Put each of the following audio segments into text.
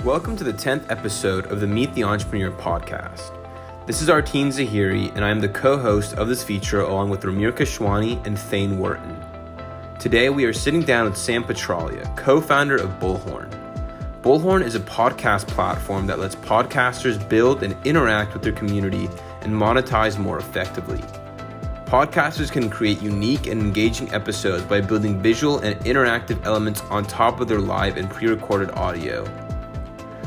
Welcome to the 10th episode of the Meet the Entrepreneur podcast. This is ARTEEN ZAHIRI, and I am the co-host of this feature along with RUMEER KESHWANI and THANE WHARTON. Today we are sitting down with Sam Petralia, co-founder of Bullhorn. Bullhorn is a podcast platform that lets podcasters build and interact with their community and monetize more effectively. Podcasters can create unique and engaging episodes by building visual and interactive elements on top of their live and pre-recorded audio.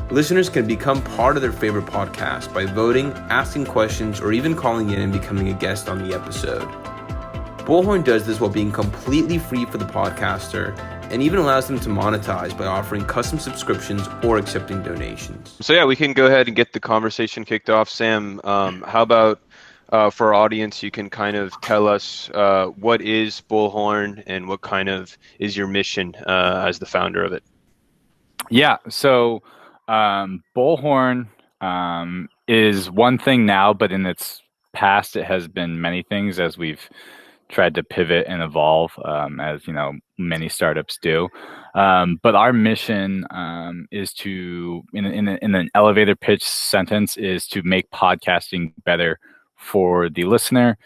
Listeners can become part of their favorite podcast by voting, asking questions, or even calling in and becoming a guest on the episode. Bullhorn does this while being completely free for the podcaster and even allows them to monetize by offering custom subscriptions or accepting donations. So yeah, we can go ahead and get the conversation kicked off. Sam, how about for our audience, you can kind of tell us what is Bullhorn and what kind of is your mission as the founder of it? Yeah, so Bullhorn is one thing now, but in its past, it has been many things as we've tried to pivot and evolve, as you know, many startups do. But our mission is to, in an elevator pitch sentence, is to make podcasting better for the listener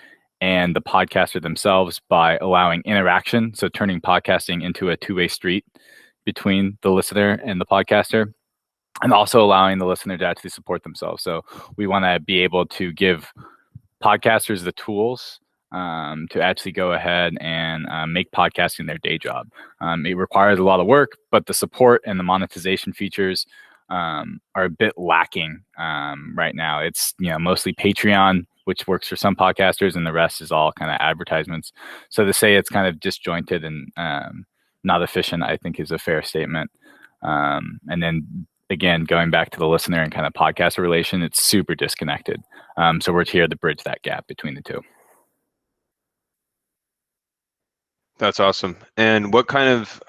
and the podcaster themselves by allowing interaction. So turning podcasting into a two-way street between the listener and the podcaster, and also allowing the listener to actually support themselves. So we want to be able to give podcasters the tools to actually go ahead and make podcasting their day job. It requires a lot of work, but the support and the monetization features are a bit lacking right now. It's mostly Patreon, which works for some podcasters, and the rest is all kind of advertisements. So to say it's kind of disjointed and not efficient, I think is a fair statement. And then again, going back to the listener and kind of podcaster relation, it's super disconnected. So we're here to bridge that gap between the two. That's awesome. And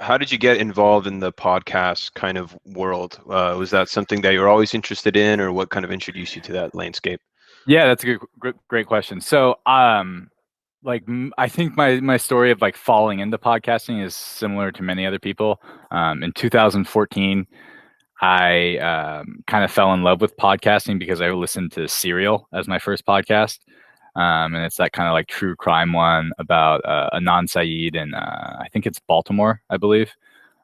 how did you get involved in the podcast kind of world? Was that something that you were always interested in, or what kind of introduced you to that landscape? Yeah, that's a great question. So, I think my story of falling into podcasting is similar to many other people. In 2014, I kind of fell in love with podcasting because I listened to Serial as my first podcast. And it's that kind of true crime one about Anand Saeed and I think it's Baltimore, I believe.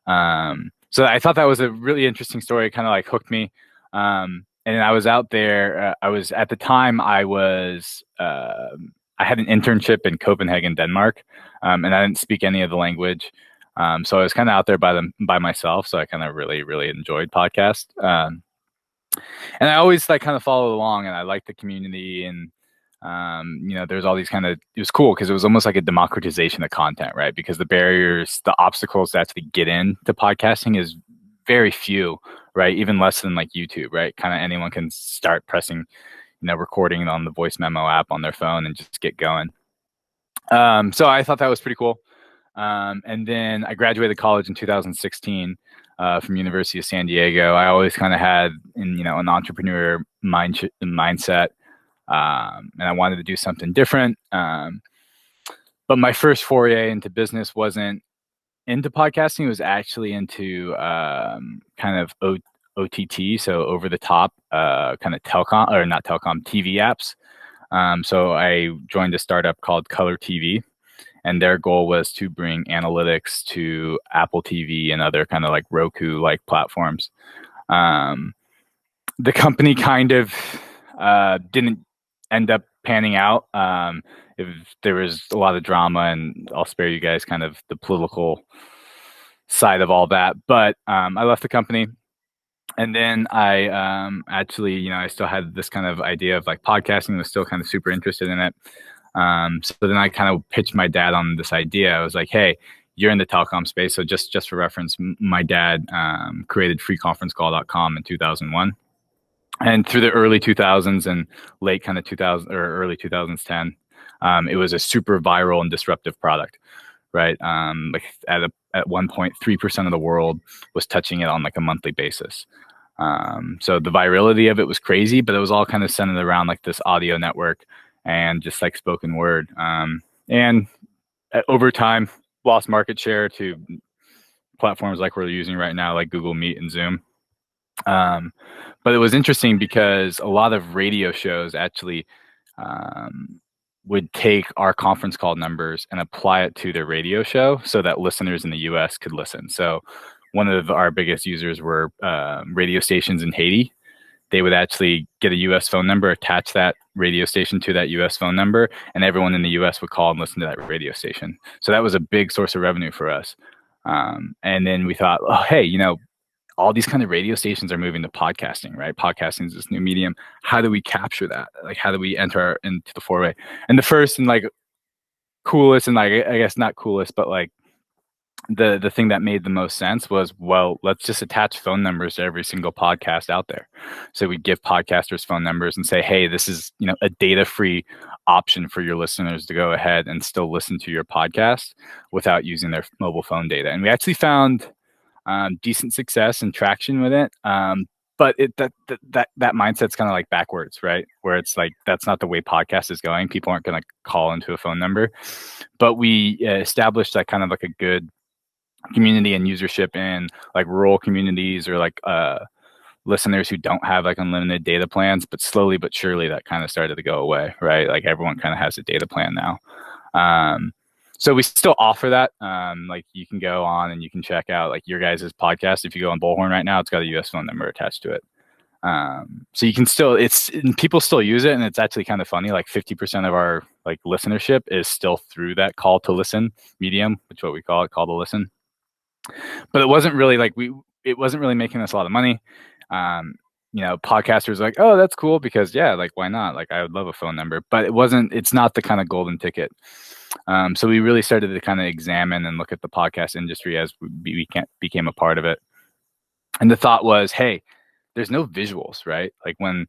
So I thought that was a really interesting story. It kind of hooked me. And I was out there. At the time I had an internship in Copenhagen, Denmark, and I didn't speak any of the language. So I was kind of out there by myself. So I kind of really enjoyed podcasts. And I always kind of followed along, and I liked the community, and there's all these it was cool because it was almost like a democratization of content, right? Because the obstacles to actually get into podcasting is very few, right? Even less than YouTube, right? Kind of anyone can start pressing, recording on the voice memo app on their phone and just get going. So I thought that was pretty cool. And then I graduated college in 2016 from University of San Diego. I always kind of had an entrepreneur mindset. And I wanted to do something different. But my first foray into business wasn't into podcasting. It was actually into kind of OTT, so over the top kind of TV apps. So I joined a startup called Color TV, and their goal was to bring analytics to Apple TV and other kind of Roku-like platforms. The company kind of didn't end up panning out. There was a lot of drama, and I'll spare you guys kind of the political side of all that. But I left the company, and then I I still had this kind of idea of podcasting. Was still kind of super interested in it. So then I kind of pitched my dad on this idea. I was like, hey, you're in the telecom space. So just for reference, my dad created freeconferencecall.com in 2001. And through the early 2000s and late kind of 2000 or early 2010, it was a super viral and disruptive product, right? At one point, 3% of the world was touching it on a monthly basis. So the virality of it was crazy, but it was all kind of centered around this audio network and just spoken word. And over time, lost market share to platforms like we're using right now, like Google Meet and Zoom. But it was interesting because a lot of radio shows actually would take our conference call numbers and apply it to their radio show so that listeners in the US could listen. So one of our biggest users were radio stations in Haiti. They would actually get a US phone number, attach that radio station to that US phone number, and everyone in the US would call and listen to that radio station. So that was a big source of revenue for us. And then we thought, oh, hey, you know, all these kind of radio stations are moving to podcasting, right? Podcasting is this new medium. How do we capture that? Like, how do we enter into the foray? And the first and like coolest and like, I guess not coolest, but like the thing that made the most sense was, well, let's just attach phone numbers to every single podcast out there. So we give podcasters phone numbers and say, hey, this is, you know, a data-free option for your listeners to go ahead and still listen to your podcast without using their mobile phone data. And we actually found decent success and traction with it. But that mindset's kind of like backwards, right? Where it's like, that's not the way podcast is going. People aren't going to call into a phone number. But we established that kind of like a good community and usership in like rural communities or like listeners who don't have like unlimited data plans, but slowly but surely that kind of started to go away, right? Like everyone kind of has a data plan now. So we still offer that. Like you can go on and you can check out like your guys' podcast. If you go on Bullhorn right now, it's got a US phone number attached to it. So you can still, people still use it, and it's actually kind of funny. Like 50% of our like listenership is still through that call to listen medium, which is what we call it, call to listen. But it wasn't really like it wasn't really making us a lot of money. You know, podcasters are like, oh, that's cool because yeah, like why not? Like I would love a phone number, but it's not the kind of golden ticket. So we really started to kind of examine and look at the podcast industry as we became a part of it. And the thought was, hey, there's no visuals, right? Like when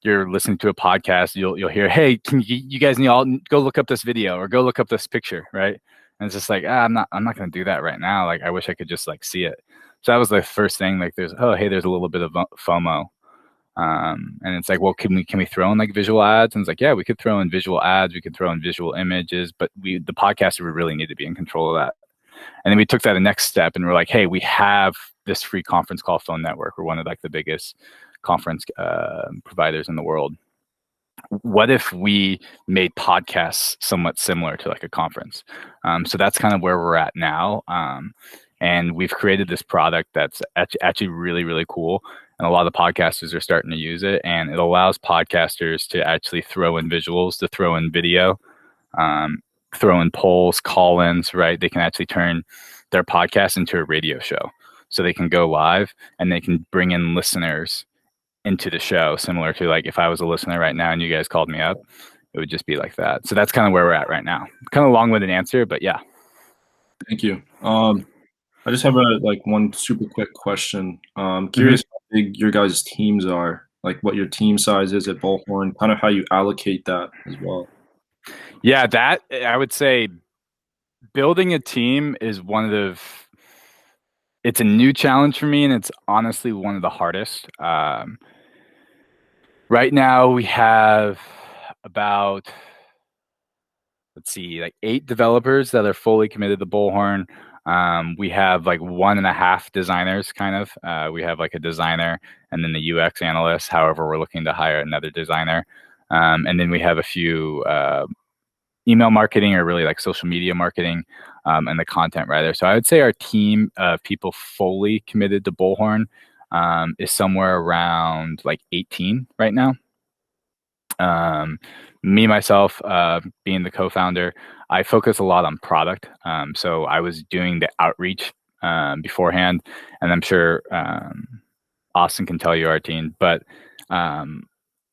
you're listening to a podcast, you'll hear, hey, can you guys need all go look up this video or go look up this picture, right? And it's just like, I'm not going to do that right now. Like, I wish I could just like see it. So that was the first thing. Like, there's a little bit of FOMO, and it's like, well, can we throw in like visual ads? And it's like, yeah, we could throw in visual ads, we could throw in visual images, but the podcaster would really need to be in control of that. And then we took that a next step, and we're like, hey, we have this free conference call phone network. We're one of like the biggest conference providers in the world. What if we made podcasts somewhat similar to like a conference? So that's kind of where we're at now. And we've created this product that's actually really, really cool. And a lot of podcasters are starting to use it. And it allows podcasters to actually throw in visuals, to throw in video, throw in polls, call-ins, right? They can actually turn their podcast into a radio show. So they can go live and they can bring in listeners into the show, similar to like if I was a listener right now and you guys called me up, it would just be like that. So that's kind of where we're at right now. Kind of long-winded answer, but yeah. Thank you. I just have one super quick question. Curious how big your guys' teams are, like what your team size is at Bullhorn, kind of how you allocate that as well. Yeah, that I would say building a team is it's a new challenge for me, and it's honestly one of the hardest. Right now we have about, like 8 developers that are fully committed to Bullhorn. We have like 1.5 designers kind of. We have like a designer and then the UX analyst. However, we're looking to hire another designer. And then we have a few email marketing or really like social media marketing and the content writer. So I would say our team of people fully committed to Bullhorn is somewhere around like 18 right now. Me, myself, being the co-founder, I focus a lot on product. So I was doing the outreach beforehand, and I'm sure Austin can tell you, ARTEEN, but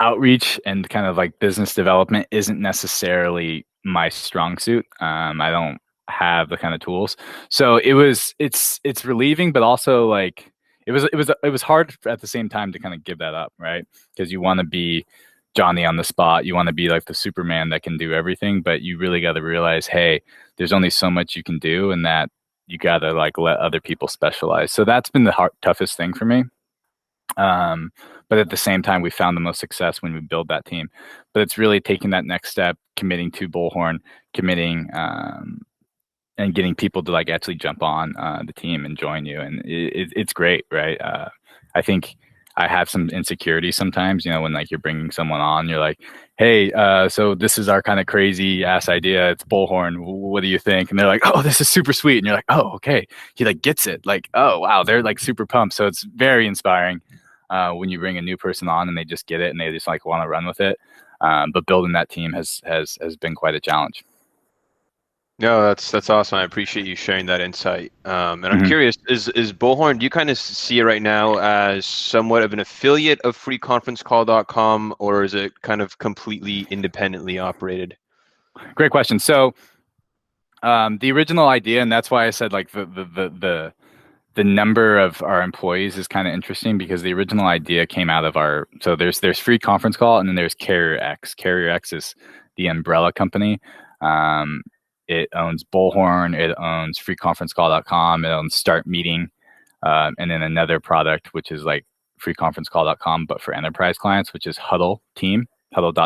outreach and kind of like business development isn't necessarily my strong suit. I don't have the kind of tools. So it's relieving, but also like it was hard at the same time to kind of give that up, right? Because you want to be Johnny on the spot. You want to be like the Superman that can do everything, but you really got to realize, hey, there's only so much you can do, and that you got to like let other people specialize. So that's been the toughest thing for me. But at the same time, we found the most success when we build that team. But it's really taking that next step, committing to Bullhorn, committing and getting people to like actually jump on the team and join you. And it's great, right? I think I have some insecurity sometimes, you know, when like you're bringing someone on, you're like, hey, so this is our kind of crazy ass idea. It's Bullhorn. What do you think? And they're like, oh, this is super sweet. And you're like, oh, okay. He like gets it. Like, oh, wow. They're like super pumped. So it's very inspiring when you bring a new person on and they just get it and they just like want to run with it. But building that team has been quite a challenge. No, that's awesome. I appreciate you sharing that insight. And I'm curious, is Bullhorn, do you kind of see it right now as somewhat of an affiliate of freeconferencecall.com, or is it kind of completely independently operated? Great question. So the original idea, and that's why I said like the number of our employees is kind of interesting, because the original idea came out of so there's Free Conference Call, and then there's Carrier X. Carrier X is the umbrella company. It owns Bullhorn, it owns freeconferencecall.com, it owns Start Meeting, and then another product, which is like freeconferencecall.com, but for enterprise clients, which is Huddle.team. So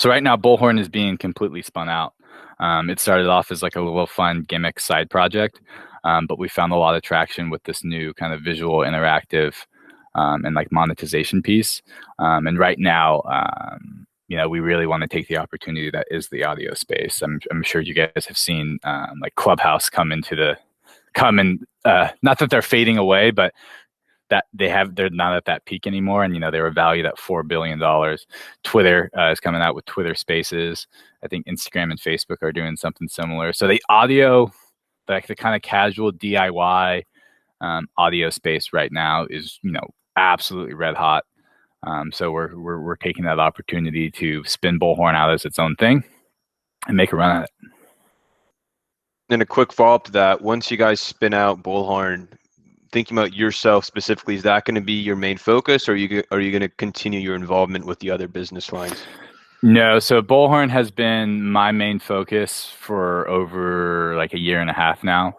right now, Bullhorn is being completely spun out. It started off as like a little fun gimmick side project, but we found a lot of traction with this new kind of visual, interactive, and like monetization piece. And right now, you know, we really want to take the opportunity that is the audio space. I'm sure you guys have seen like Clubhouse come and not that they're fading away, but that they're not at that peak anymore. And, you know, they were valued at $4 billion. Twitter is coming out with Twitter Spaces. I think Instagram and Facebook are doing something similar. So the audio, like the kind of casual DIY audio space right now is, you know, absolutely red hot. So we're taking that opportunity to spin Bullhorn out as its own thing and make a run at it. And a quick follow-up to that, once you guys spin out Bullhorn, thinking about yourself specifically, is that going to be your main focus, or are you going to continue your involvement with the other business lines? No, so Bullhorn has been my main focus for over like a year and a half now.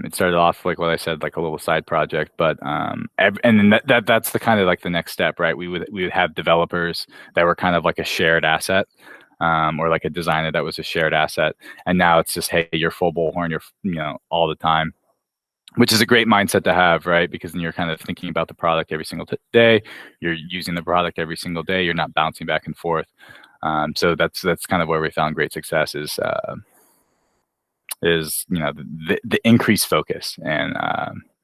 It started off like what I said, like a little side project, but and then that's the kind of like the next step, right? We would have developers that were kind of like a shared asset, or like a designer that was a shared asset, and now it's just, hey, you're full Bullhorn, you're, you know, all the time, which is a great mindset to have, right? Because then you're kind of thinking about the product every single day, you're using the product every single day, you're not bouncing back and forth. So that's kind of where we found great success is, you know, the increased focus. And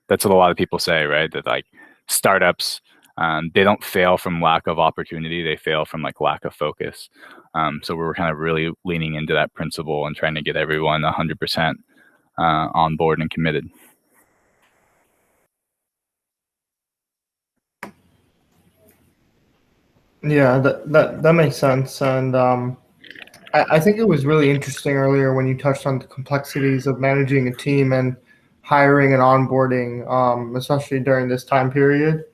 that's what a lot of people say, right? That like startups, they don't fail from lack of opportunity, they fail from like lack of focus. So we were kind of really leaning into that principle and trying to get everyone 100% on board and committed. Yeah, that makes sense. And I think it was really interesting earlier when you touched on the complexities of managing a team and hiring and onboarding, especially during this time period.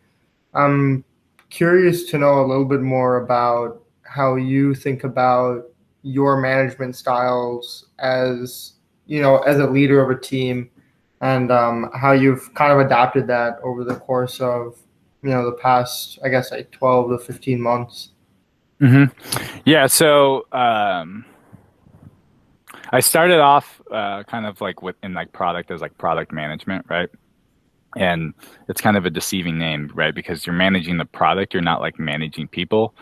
I'm curious to know a little bit more about how you think about your management styles as, you know, as a leader of a team, and how you've kind of adapted that over the course of, you know, the past, I guess, like 12 to 15 months. Yeah, so I started off kind of like within like product as like product management, right? And it's kind of a deceiving name, right? Because you're managing the product, you're not like managing people,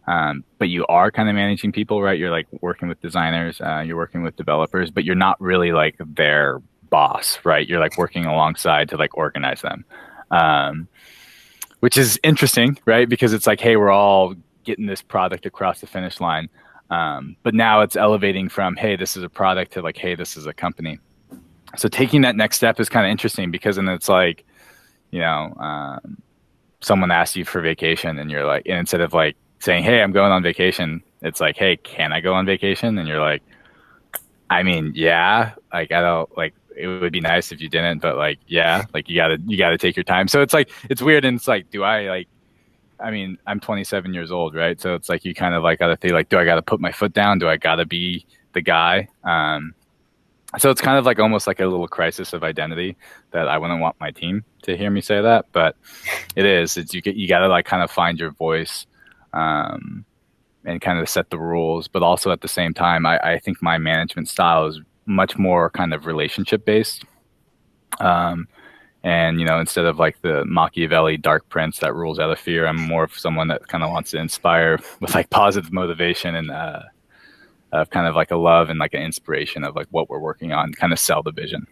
but you are kind of managing people, right? You're like working with designers, you're working with developers, but you're not really like their boss, right? You're like working alongside to like organize them, which is interesting, right? Because it's like, hey, we're all getting this product across the finish line. But now it's elevating from, hey, this is a product to like, hey, this is a company. So taking that next step is kind of interesting, because then it's like, you know, someone asks you for vacation and you're like, and instead of like saying, hey, I'm going on vacation, it's like, hey, can I go on vacation? And you're like, I mean, yeah, like, I don't like, it would be nice if you didn't, but like, yeah, like you gotta take your time. So it's like, it's weird. And it's like, do I like, I mean, I'm 27 years old, right? So it's like, you kind of like gotta think like, do I gotta put my foot down? Do I gotta be the guy? So it's kind of like almost like a little crisis of identity that I wouldn't want my team to hear me say that, but it is. It's you got to like kind of find your voice, and kind of set the rules. But also at the same time, I think my management style is much more kind of relationship based, and And, instead of like the Machiavelli dark prince that rules out of fear, I'm more of someone that kind of wants to inspire with like positive motivation and kind of like a love and like an inspiration of like what we're working on, kind of sell the vision.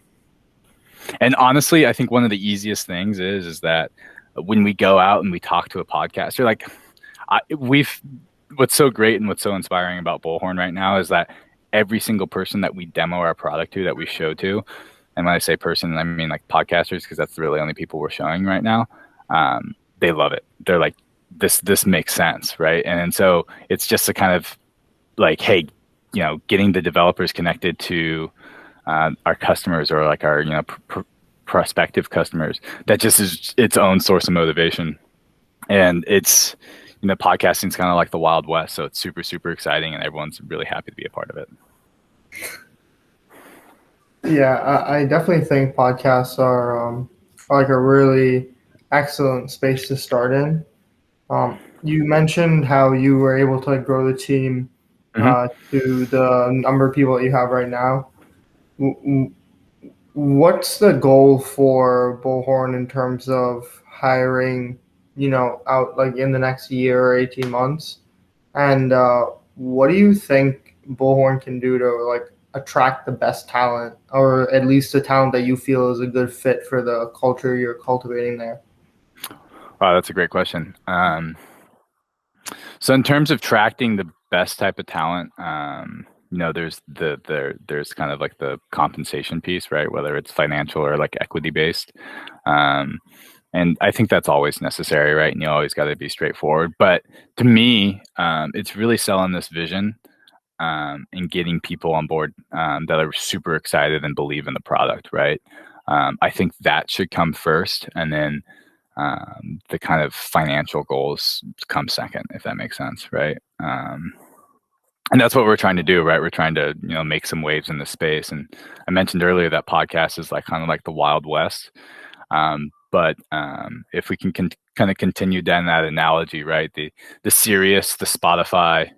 And honestly, I think one of the easiest things is that when we go out and we talk to a podcaster, like what's so great and what's so inspiring about Bullhorn right now is that every single person that we demo our product to, that we show to, and when I say person, I mean like podcasters, because that's really only people we're showing right now. They love it. They're like, this makes sense, right? And so it's just a kind of like, hey, getting the developers connected to our customers or like our prospective customers. That just is its own source of motivation, and it's podcasting is kind of like the Wild West, so it's super, super exciting, and everyone's really happy to be a part of it. Yeah, I definitely think podcasts are like a really excellent space to start in. You mentioned how you were able to grow the team to the number of people that you have right now. What's the goal for Bullhorn in terms of hiring, out like in the next year or 18 months? And what do you think Bullhorn can do to like attract the best talent, or at least the talent that you feel is a good fit for the culture you're cultivating there? Wow, that's a great question. So in terms of attracting the best type of talent, there's there's kind of like the compensation piece, right? Whether it's financial or like equity based. And I think that's always necessary, right? And you always got to be straightforward. But to me, it's really selling this vision and getting people on board that are super excited and believe in the product, right? I think that should come first, and then the kind of financial goals come second, if that makes sense, right? And that's what we're trying to do, right? We're trying to, make some waves in the space. And I mentioned earlier that podcast is like kind of like the Wild West. But if we can kind of continue down that analogy, right? The Sirius, the Spotify,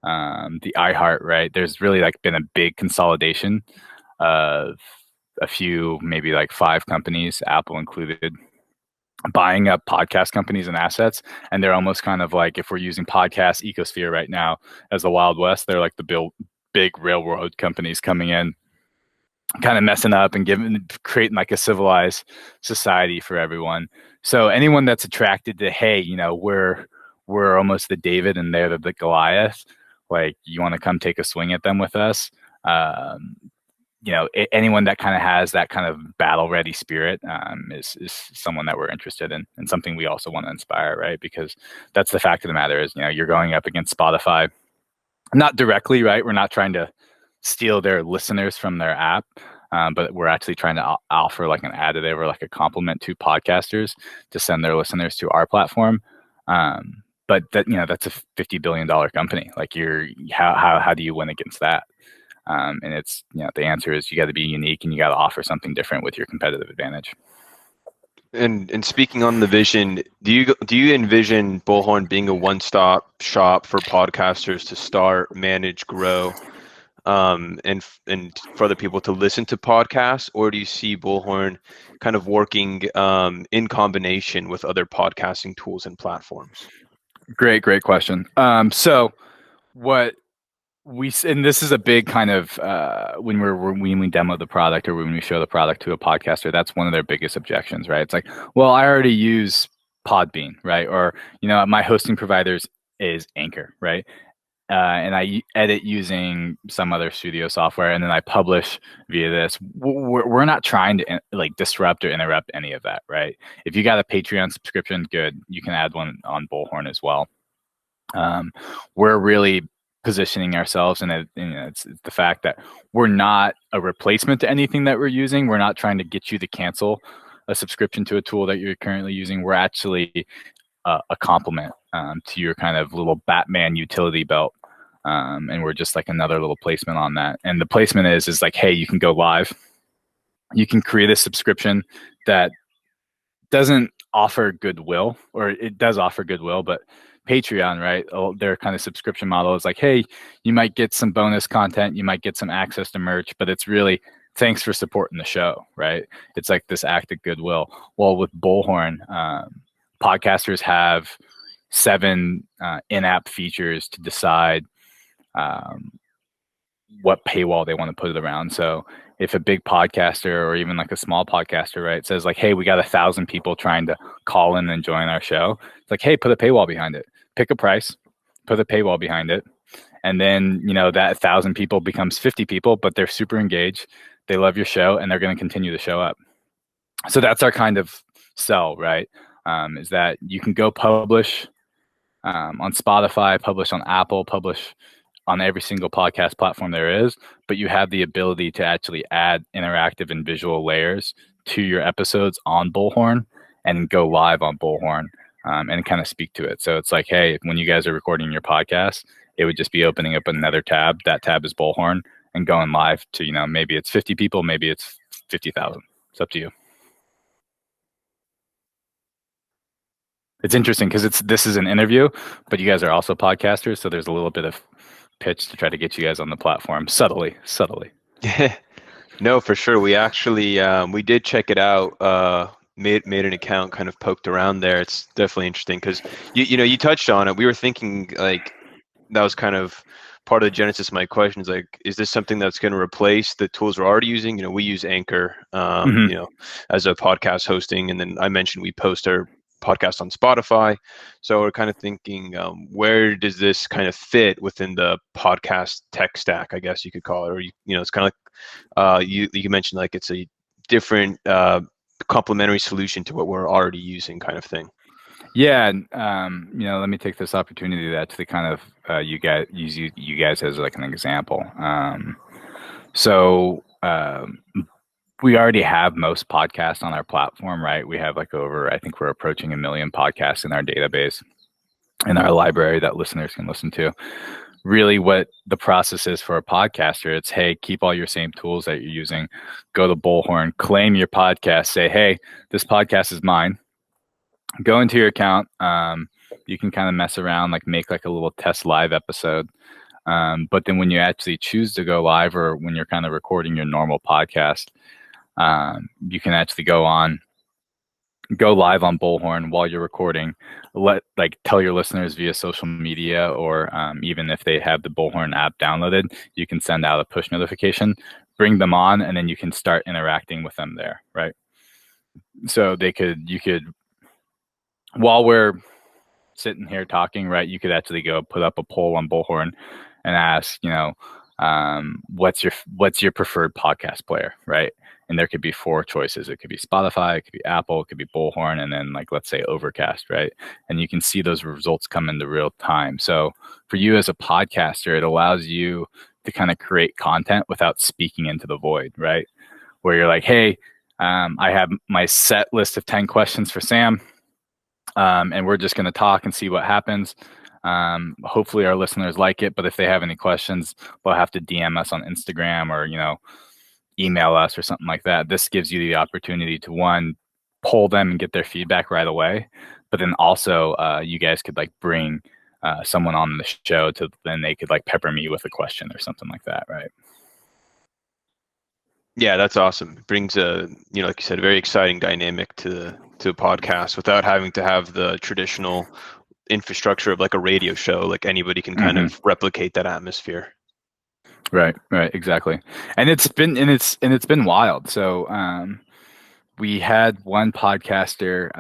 the iHeart, right? There's really like been a big consolidation of a few, maybe like 5 companies, Apple included, buying up podcast companies and assets. And they're almost kind of like, if we're using podcast ecosphere right now as the Wild West, they're like the big railroad companies coming in, kind of messing up and creating like a civilized society for everyone. So anyone that's attracted to, hey, we're almost the David and they're the Goliath, like, you want to come take a swing at them with us? Anyone that kind of has that kind of battle ready spirit is someone that we're interested in, and something we also want to inspire, right? Because that's the fact of the matter is, you're going up against Spotify, not directly, right? We're not trying to steal their listeners from their app, but we're actually trying to offer like an additive or like a complement to podcasters to send their listeners to our platform. But that's a $50 billion company. Like, how do you win against that? And it's, the answer is you got to be unique and you got to offer something different with your competitive advantage. And speaking on the vision, do you envision Bullhorn being a one-stop shop for podcasters to start, manage, grow, and for other people to listen to podcasts, or do you see Bullhorn kind of working in combination with other podcasting tools and platforms? Great question. So what and this is a big kind of when we demo the product or when we show the product to a podcaster, that's one of their biggest objections, right? It's like, well, I already use Podbean, right? Or my hosting providers is Anchor, right? And I edit using some other studio software, and then I publish via this. We're not trying to like disrupt or interrupt any of that, right? If you got a Patreon subscription, good, you can add one on Bullhorn as well. We're really positioning ourselves, and it's the fact that we're not a replacement to anything that we're using. We're not trying to get you to cancel a subscription to a tool that you're currently using. We're actually a complement to your kind of little Batman utility belt. And we're just like another little placement on that. And the placement is like, hey, you can go live. You can create a subscription that doesn't offer goodwill, or it does offer goodwill, but Patreon, right? Their kind of subscription model is like, hey, you might get some bonus content, you might get some access to merch, but it's thanks for supporting the show, right? It's like this act of goodwill. Well, with Bullhorn, podcasters have 7 in-app features to decide what paywall they want to put it around. So if a big podcaster or even like a small podcaster, right, says like, hey, we got 1,000 people trying to call in and join our show. It's like, hey, put a paywall behind it. Pick a price, put a paywall behind it. And then, that 1,000 people becomes 50 people, but they're super engaged. They love your show and they're going to continue to show up. So that's our kind of sell, right? Is that you can go publish on Spotify, publish on Apple, publish on every single podcast platform there is, but you have the ability to actually add interactive and visual layers to your episodes on Bullhorn and go live on Bullhorn and kind of speak to it. So it's like, hey, when you guys are recording your podcast, it would just be opening up another tab. That tab is Bullhorn and going live to, maybe it's 50 people, maybe it's 50,000. It's up to you. It's interesting because this is an interview, but you guys are also podcasters, so there's a little bit of pitch to try to get you guys on the platform subtly. No, for sure. We actually we did check it out. Made an account, kind of poked around there. It's definitely interesting because you touched on it. We were thinking like that was kind of part of the genesis of my question. Is like, is this something that's going to replace the tools we're already using? We use Anchor, as a podcast hosting, and then I mentioned we post our podcast on Spotify. So we're kind of thinking, where does this kind of fit within the podcast tech stack, I guess you could call it, or it's kind of like you mentioned, like it's a different complementary solution to what we're already using, kind of thing. Yeah, let me take this opportunity to actually kind of use you guys as like an example. We already have most podcasts on our platform, right? We have like I think we're approaching 1 million podcasts in our database, in our library that listeners can listen to. Really what the process is for a podcaster, it's, hey, keep all your same tools that you're using, go to Bullhorn, claim your podcast, say, hey, this podcast is mine. Go into your account. You can kind of mess around, like make like a little test live episode. But then when you actually choose to go live or when you're kind of recording your normal podcast, you can actually go live on Bullhorn while you're recording. Tell your listeners via social media, or even if they have the Bullhorn app downloaded, you can send out a push notification, bring them on, and then you can start interacting with them there, right? So you could, while we're sitting here talking, right, you could actually go put up a poll on Bullhorn and ask, what's your preferred podcast player, right? And there could be 4 choices. It could be Spotify, it could be Apple, it could be Bullhorn, and then like, let's say Overcast, right? And you can see those results come into real time. So for you as a podcaster, it allows you to kind of create content without speaking into the void, right? Where you're like, hey, I have my set list of 10 questions for Sam, and we're just going to talk and see what happens. Hopefully our listeners like it, but if they have any questions, they'll have to DM us on Instagram or, email us or something like that. This gives you the opportunity to, one, poll them and get their feedback right away. But then also you guys could like bring someone on the show to, then they could like pepper me with a question or something like that, right? Yeah, that's awesome. It brings a, like you said, a very exciting dynamic to a podcast without having to have the traditional infrastructure of like a radio show. Like anybody can kind of replicate that atmosphere. Right, exactly. And it's been wild. So we had one podcaster,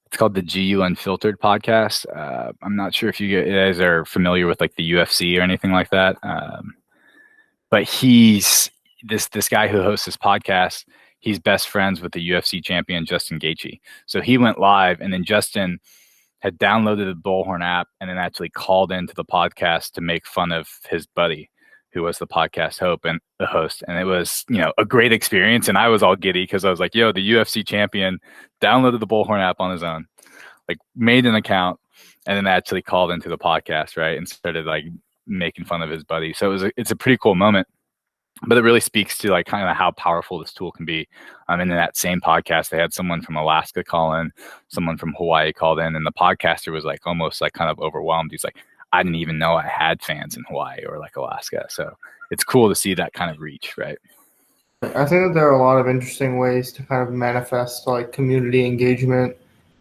it's called the Gu Unfiltered Podcast. I'm not sure if you guys are familiar with like the UFC or anything like that. But he's this guy who hosts this podcast. He's best friends with the UFC champion, Justin Gaethje. So he went live, and then Justin had downloaded the Bullhorn app and then actually called into the podcast to make fun of his buddy, who was the podcast host. And it was, a great experience. And I was all giddy because I was like, yo, the UFC champion downloaded the Bullhorn app on his own, like made an account, and then actually called into the podcast, right? And started like making fun of his buddy. So it's a pretty cool moment. But it really speaks to like kind of how powerful this tool can be. And in that same podcast, they had someone from Alaska call in, someone from Hawaii called in, and the podcaster was like almost like kind of overwhelmed. He's like, I didn't even know I had fans in Hawaii or like Alaska. So it's cool to see that kind of reach, right? I think that there are a lot of interesting ways to kind of manifest like community engagement,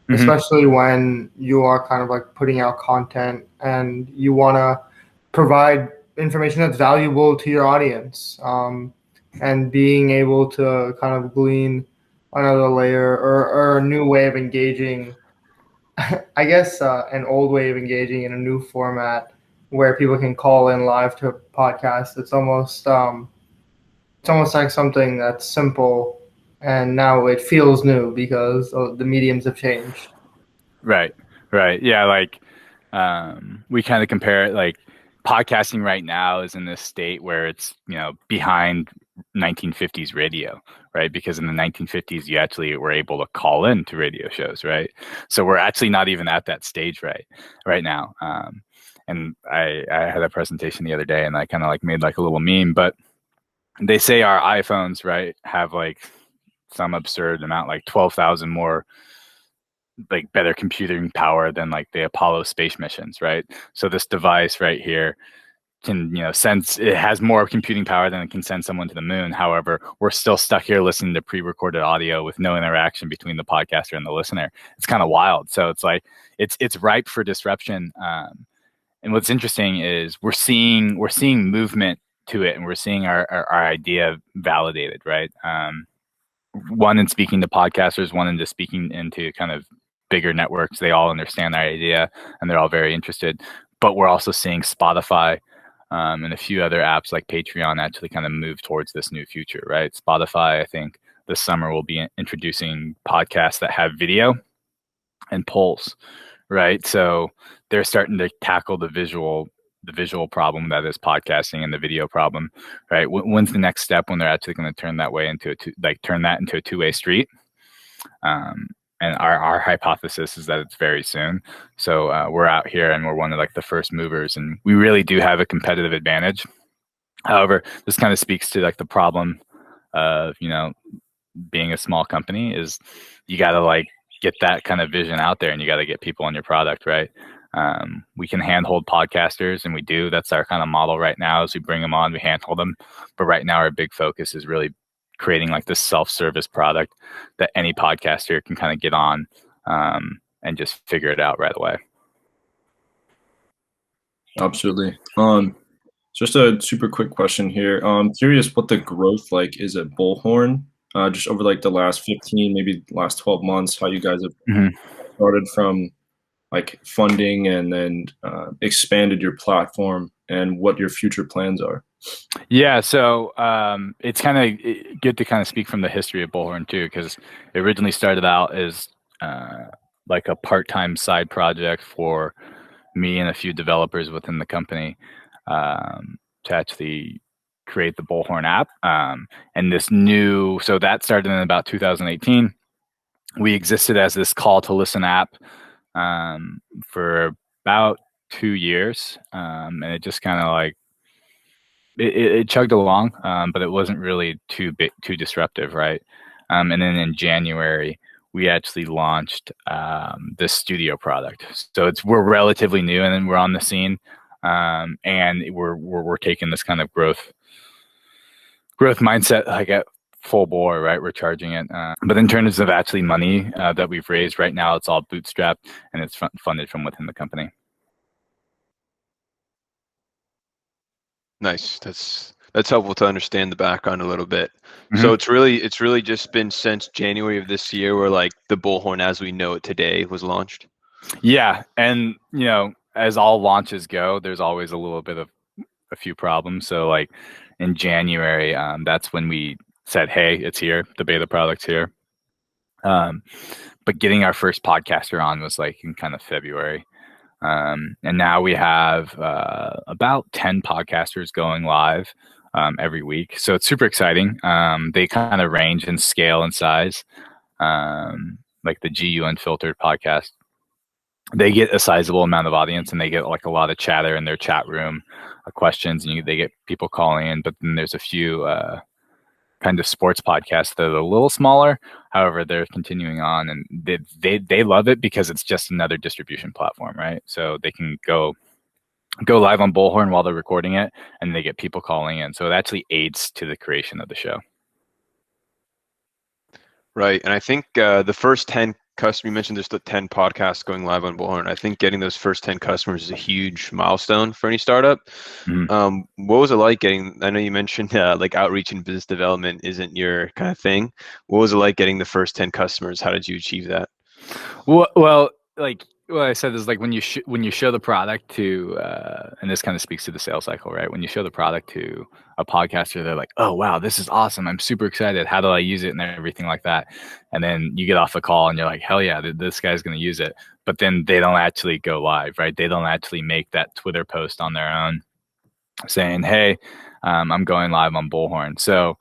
especially when you are kind of like putting out content and you want to provide information that's valuable to your audience, and being able to kind of glean another layer or a new way of engaging. I guess an old way of engaging in a new format where people can call in live to a podcast. It's almost like something that's simple, and now it feels new because the mediums have changed. Right. Yeah, like we kind of compare it like podcasting right now is in this state where it's, behind 1950s radio, right? Because in the 1950s you actually were able to call in to radio shows, right? So we're actually not even at that stage right now. And I had a presentation the other day and I kind of like made like a little meme, but they say our iPhones, right, have like some absurd amount, like 12,000 more like better computing power than like the Apollo space missions, right? So this device right here can, it has more computing power than it can send someone to the moon. However, we're still stuck here listening to pre-recorded audio with no interaction between the podcaster and the listener. It's kind of wild. So it's like it's ripe for disruption. And what's interesting is we're seeing movement to it, and we're seeing our idea validated, right? One in speaking to podcasters, one in just speaking into kind of bigger networks. They all understand our idea and they're all very interested. But we're also seeing Spotify and a few other apps like Patreon actually kind of move towards this new future, right? Spotify, I think this summer will be introducing podcasts that have video and polls, right? So they're starting to tackle the visual problem that is podcasting and the video problem, right? When's the next step when they're actually going to turn that way into turn that into a two-way street? And our hypothesis is that it's very soon. So we're out here and we're one of like the first movers, and we really do have a competitive advantage. However, this kind of speaks to like the problem of, being a small company is you got to like get that kind of vision out there and you got to get people on your product, right? We can handhold podcasters, and we do. That's our kind of model right now is we bring them on, we handhold them. But right now our big focus is really creating like this self-service product that any podcaster can kind of get on and just figure it out right away. Absolutely. Just a super quick question here. Curious what the growth like is at Bullhorn, just over like the last 15, maybe last 12 months, how you guys have started from like funding and then expanded your platform and what your future plans are. Yeah, so it's kind of good to kind of speak from the history of Bullhorn too, because it originally started out as like a part-time side project for me and a few developers within the company to actually create the Bullhorn app. And so that started in about 2018. We existed as this call to listen app for about 2 years, and it just kind of like it chugged along, but it wasn't really too disruptive, right? And then in January, we actually launched this studio product. So we're relatively new, and then we're on the scene, and we're taking this kind of growth mindset like at full bore, right? We're charging it, but in terms of actually money that we've raised right now, it's all bootstrapped and it's funded from within the company. Nice. That's helpful to understand the background a little bit. So it's really just been since January of this year where like the Bullhorn as we know it today was launched. Yeah, and as all launches go, there's always a little bit of a few problems. So like in January, that's when we said, hey, it's here, the beta product's here. But getting our first podcaster on was like in kind of February. And now we have about 10 podcasters going live every week. So it's super exciting. They kind of range in scale and size. Like the Gu Unfiltered Podcast, they get a sizable amount of audience and they get like a lot of chatter in their chat room, questions, and they get people calling in. But then there's a few kind of sports podcasts that are a little smaller. However, they're continuing on, and they love it because it's just another distribution platform, right? So they can go live on Bullhorn while they're recording it, and they get people calling in. So it actually aids to the creation of the show. Right. And I think the first 10 customers, you mentioned there's the 10 podcasts going live on Bullhorn. I think getting those first 10 customers is a huge milestone for any startup. What was it like getting, I know you mentioned like outreach and business development isn't your kind of thing. What was it like getting the first 10 customers? How did you achieve that? Well, like what I said is like when you show the product to, and this kind of speaks to the sales cycle, right? When you show the product to a podcaster, they're like, "Oh wow, this is awesome! I'm super excited. How do I use it?" and everything like that. And then you get off the call and you're like, "Hell yeah, this guy's going to use it." But then they don't actually go live, right? They don't actually make that Twitter post on their own saying, "Hey, I'm going live on Bullhorn." So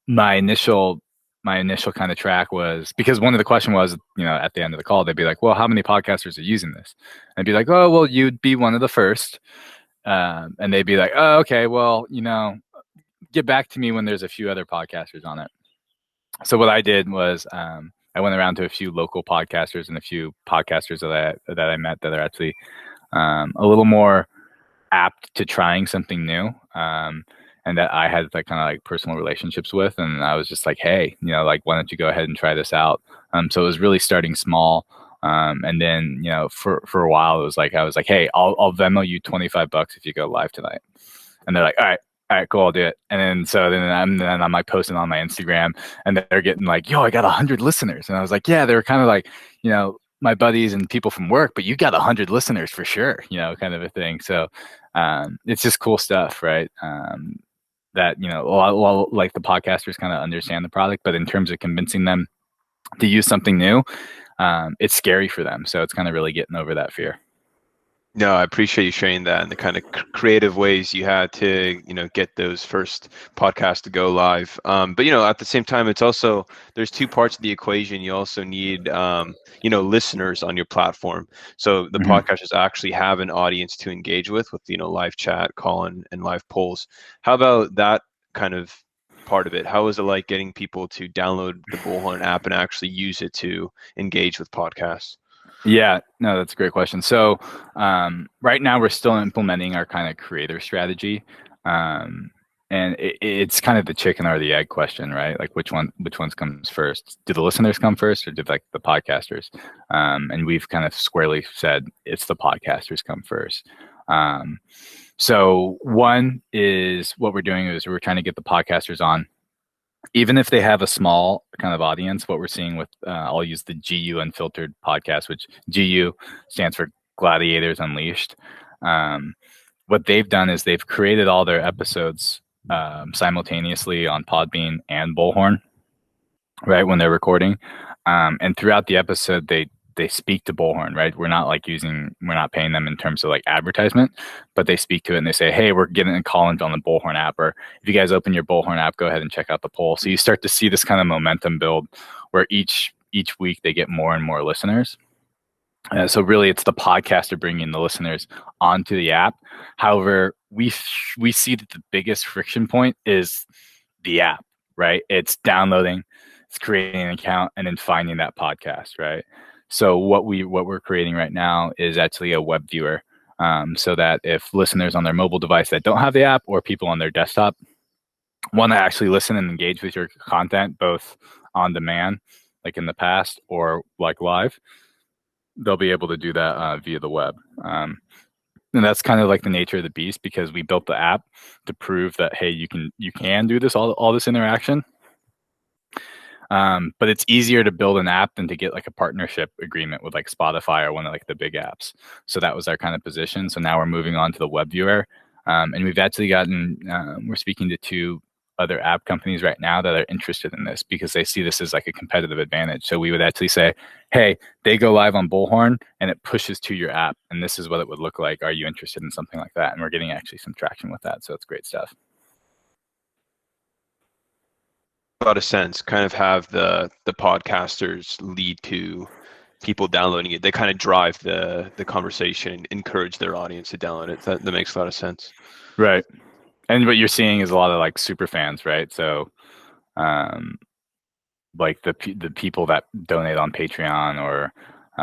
my initial kind of track was, because one of the question was, at the end of the call, they'd be like, "Well, how many podcasters are using this?" And I'd be like, "Oh, well, you'd be one of the first." And they'd be like, "Oh, okay, well, get back to me when there's a few other podcasters on it." So what I did was I went around to a few local podcasters and a few podcasters that I met that are actually a little more apt to trying something new, and that I had like kind of like personal relationships with, and I was just like, "Hey, like, why don't you go ahead and try this out?" So it was really starting small, and then for a while it was like I was like, "Hey, I'll Venmo you $25 if you go live tonight," and they're like, "All right, cool, I'll do it." And then I'm like posting on my Instagram, and they're getting like, "Yo, I got 100 listeners," and I was like, "Yeah," they were kind of like, my buddies and people from work, but you got 100 listeners for sure, kind of a thing. So it's just cool stuff, right? That like the podcasters kind of understand the product, but in terms of convincing them to use something new, it's scary for them. So it's kind of really getting over that fear. No, I appreciate you sharing that and the kind of creative ways you had to, get those first podcasts to go live. But at the same time, it's also, there's two parts of the equation. You also need, listeners on your platform. So the podcasters actually have an audience to engage with live chat, call and live polls. How about that kind of part of it? How is it like getting people to download the Bullhorn app and actually use it to engage with podcasts? Yeah, no, that's a great question. So right now we're still implementing our kind of creator strategy. And it's kind of the chicken or the egg question, right? Like which ones comes first? Do the listeners come first or do like the podcasters? And we've kind of squarely said it's the podcasters come first. So one is what we're doing is we're trying to get the podcasters on. Even if they have a small kind of audience, what we're seeing with, I'll use the Gu Unfiltered Podcast, which GU stands for Gladiators Unleashed. What they've done is they've created all their episodes simultaneously on Podbean and Bullhorn, right, when they're recording. And throughout the episode, they speak to Bullhorn, right? We're not paying them in terms of like advertisement, but they speak to it and they say, "Hey, we're getting a call in on the Bullhorn app," or "If you guys open your Bullhorn app, go ahead and check out the poll." So you start to see this kind of momentum build where each week they get more and more listeners. So really it's the podcaster bringing the listeners onto the app. However, we see that the biggest friction point is the app, right? It's downloading, it's creating an account, and then finding that podcast, right? So what we're creating right now is actually a web viewer, so that if listeners on their mobile device that don't have the app or people on their desktop want to actually listen and engage with your content, both on demand, like in the past, or like live, they'll be able to do that via the web. And that's kind of like the nature of the beast, because we built the app to prove that, hey, you can do this, all this interaction. But it's easier to build an app than to get like a partnership agreement with like Spotify or one of like the big apps. So that was our kind of position. So now we're moving on to the web viewer. And we've actually we're speaking to 2 other app companies right now that are interested in this because they see this as like a competitive advantage. So we would actually say, "Hey, they go live on Bullhorn and it pushes to your app, and this is what it would look like. Are you interested in something like that?" And we're getting actually some traction with that. So it's great stuff. A lot of sense. Kind of have the podcasters lead to people downloading it. They kind of drive the conversation and encourage their audience to download it. That makes a lot of sense. Right. And what you're seeing is a lot of like super fans, right? So like the people that donate on Patreon, or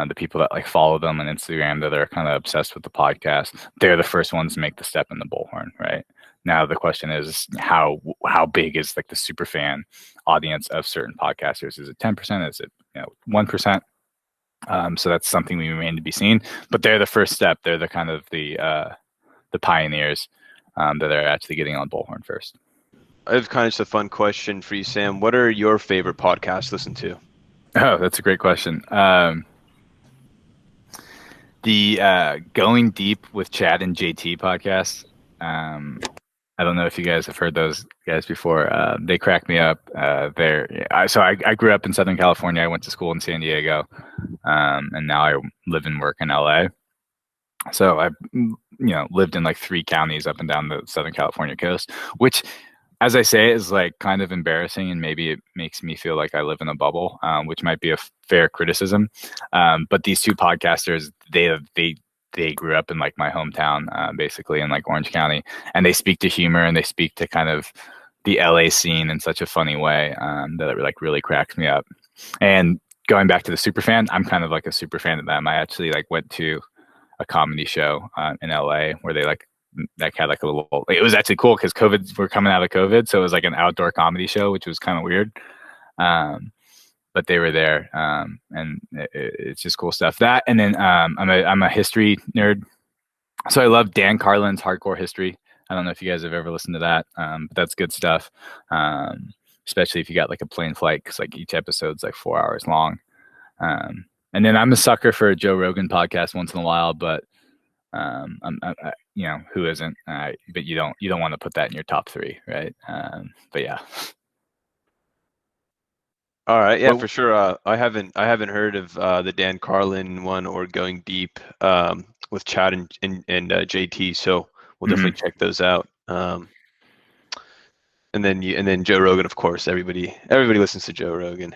the people that like follow them on Instagram that are kind of obsessed with the podcast, they're the first ones to make the step in the Bullhorn, right? Now the question is how big is like the super fan audience of certain podcasters? Is it 10%? Is it 1%? So that's something we remain to be seen. But they're the first step. They're the kind of the pioneers that are actually getting on Bullhorn first. I have kind of just a fun question for you, Sam. What are your favorite podcasts to listen to? Oh, that's a great question. The Going Deep with Chad and JT podcast. I don't know if you guys have heard those guys before. They crack me up. I grew up in Southern California. I went to school in San Diego, and now I live and work in LA. So I've lived in like 3 counties up and down the Southern California coast, which, as I say, is like kind of embarrassing, and maybe it makes me feel like I live in a bubble, which might be a fair criticism. But these 2 podcasters, they grew up in like my hometown, basically in like Orange County, and they speak to humor and they speak to kind of the LA scene in such a funny way that it like really cracks me up. And going back to the super fan, I'm kind of like a super fan of them. I actually like went to a comedy show in LA where they like had like a little. It was actually cool because we're coming out of COVID, so it was like an outdoor comedy show, which was kind of weird. But they were there, and it's just cool stuff. That, and then I'm a history nerd, so I love Dan Carlin's Hardcore History. I don't know if you guys have ever listened to that, but that's good stuff. Especially if you got like a plane flight, because like each episode's like 4 hours long. And then I'm a sucker for a Joe Rogan podcast once in a while, but who isn't? But you don't want to put that in your top 3, right? But yeah. All right, yeah, for sure. I haven't heard of the Dan Carlin one or Going Deep with Chad and JT, so we'll definitely check those out. And then Joe Rogan, of course. Everybody listens to Joe Rogan.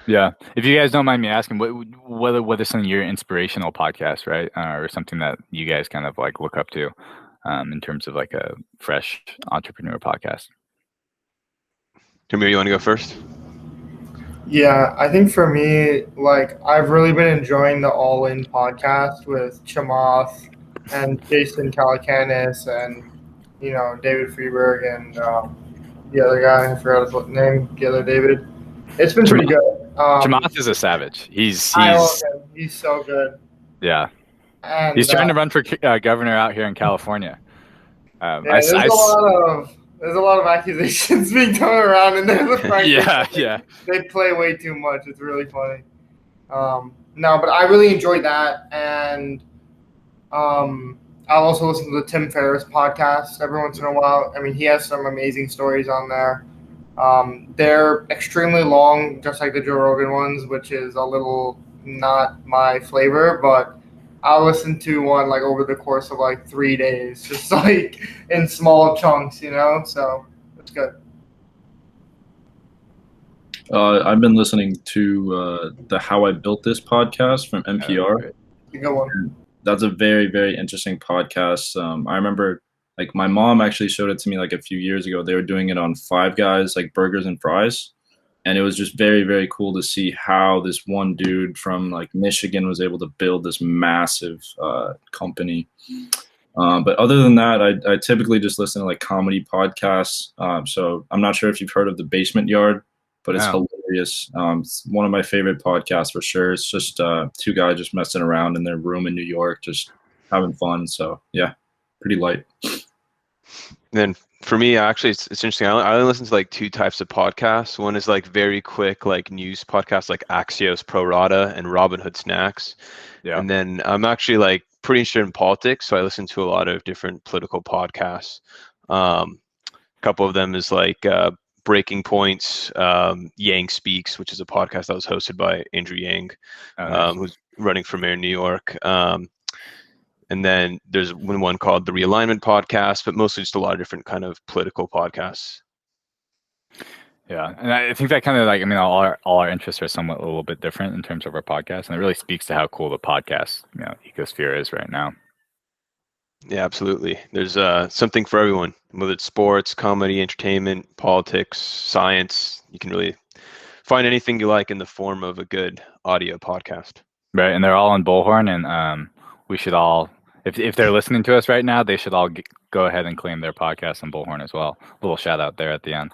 Yeah. If you guys don't mind me asking, what are some of your inspirational podcasts, right? Or something that you guys kind of like look up to in terms of like a fresh entrepreneur podcast? Rumir, you want to go first? Yeah, I think for me, like, I've really been enjoying the All In podcast with Chamath and Jason Calacanis and, David Freeberg and the other guy, I forgot his name, the other David. It's been pretty good. Chamath is a savage. I love him. He's so good. Yeah. And, he's trying to run for governor out here in California. There's a lot of accusations being thrown around, and they're the Frank. Yeah. They play way too much. It's really funny. No, but I really enjoyed that, and I'll also listen to the Tim Ferriss podcast every once in a while. I mean, he has some amazing stories on there. They're extremely long, just like the Joe Rogan ones, which is a little not my flavor, but I'll listen to one like over the course of like 3 days, just like in small chunks, so it's good. I've been listening to the How I Built This podcast from NPR. Good one. That's a very, very interesting podcast. I remember like my mom actually showed it to me like a few years ago. They were doing it on Five Guys, like burgers and fries. And it was just very, very cool to see how this one dude from like Michigan was able to build this massive company. But other than that, I typically just listen to like comedy podcasts. So I'm not sure if you've heard of The Basement Yard, but it's hilarious. It's one of my favorite podcasts for sure. It's just 2 guys just messing around in their room in New York, just having fun. So yeah, pretty light. Then for me, actually, it's interesting. I only listen to like 2 types of podcasts. One is like very quick, like news podcasts, like Axios Pro Rata and Robin Hood Snacks. Yeah. And then I'm actually like pretty interested in politics, so I listen to a lot of different political podcasts. A couple of them is like Breaking Points, Yang Speaks, which is a podcast that was hosted by Andrew Yang, who's running for mayor in New York. And then there's one called the Realignment Podcast, but mostly just a lot of different kind of political podcasts. Yeah, and I think that kind of like, I mean, all our interests are somewhat a little bit different in terms of our podcast, and it really speaks to how cool the podcast ecosphere is right now. Yeah, absolutely. There's something for everyone, whether it's sports, comedy, entertainment, politics, science. You can really find anything you like in the form of a good audio podcast. Right, and they're all on Bullhorn, and we should all, if they're listening to us right now, they should all go ahead and claim their podcast on Bullhorn as well. A little shout out there at the end.